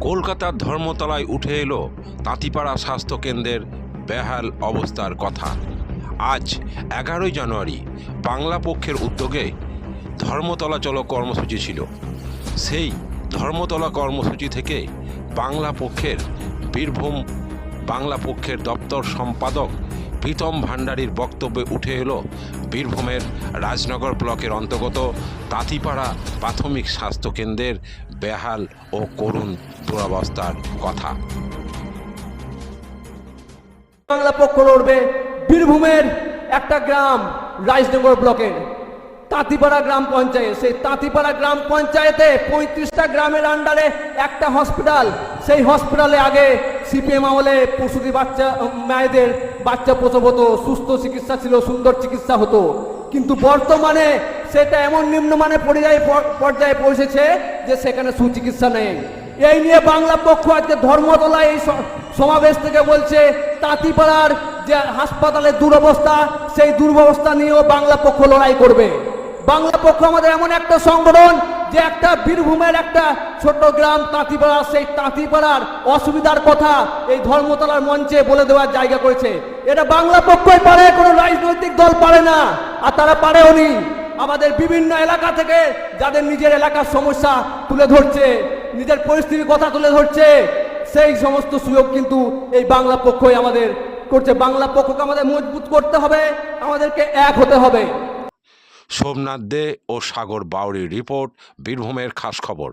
কলকাতার ধর্মতলায় উঠে এলো তাঁতিপাড়া স্বাস্থ্যকেন্দ্রের বেহাল অবস্থার কথা। আজ 11ই জানুয়ারি বাংলা পক্ষের উদ্যোগে ধর্মতলা চলো কর্মসূচি ছিল। সেই ধর্মতলা কর্মসূচি থেকে বীরভূম বাংলা পক্ষের দপ্তর সম্পাদক প্রীতম ভান্ডারীর বক্তব্যে উঠে এলো বীরভূমের রাজনগর ব্লকের অন্তর্গত তাঁতিপাড়া প্রাথমিক স্বাস্থ্যকেন্দ্রের বেহাল ও করুণ দুরবস্থার কথা। বাংলা পক্ষ লড়বে বীরভূমের একটা গ্রাম রাজনগর ব্লকের তাঁতিপাড়া গ্রাম পঞ্চায়েত। সেই তাঁতিপাড়া গ্রাম পঞ্চায়েতে 35টা গ্রামের আন্ডারে একটা হসপিটাল। সেই হসপিটালে আগে সিপিএম আমলে প্রসূতি মায়েদের বাচ্চা প্রসব হতো, সুস্থ চিকিৎসা ছিল, সুন্দর চিকিৎসা হতো। কিন্তু বর্তমানে সেটা এমন নিম্নমানে পর্যায়ে পৌঁছেছে যে সেখানে সুচিকিৎসা নেই। এই নিয়ে বাংলা পক্ষ আজকে ধর্মতলায় এই সমাবেশ থেকে বলছে তাঁতিপাড়ার যে হাসপাতালের দুরবস্থা, সেই দুরবস্থা নিয়েও বাংলা পক্ষ লড়াই করবে। বাংলা পক্ষ আমাদের এমন একটা সংগঠন যে একটা বীরভূমের একটা ছোট গ্রাম তাঁতিপাড়া, সেই তাঁতিপাড়ার অসুবিধার কথা এই ধর্মতলার মঞ্চে বলে দেওয়ার জায়গা করেছে। এটা বাংলা পক্ষই পারে, কোনো রাজনৈতিক দল পারে না, আর তারা পারেওনি। আমাদের বিভিন্ন এলাকা থেকে যাদের নিজের এলাকার সমস্যা তুলে ধরছে, নিজের পরিস্থিতির কথা তুলে ধরছে, সেই সমস্ত সুযোগ কিন্তু এই বাংলা পক্ষই আমাদের করছে। বাংলা পক্ষকে আমাদের মজবুত করতে হবে, আমাদেরকে এক হতে হবে। সোমনাথ দে ও সাগর বাউরির রিপোর্ট, বীরভূমের খাস খবর।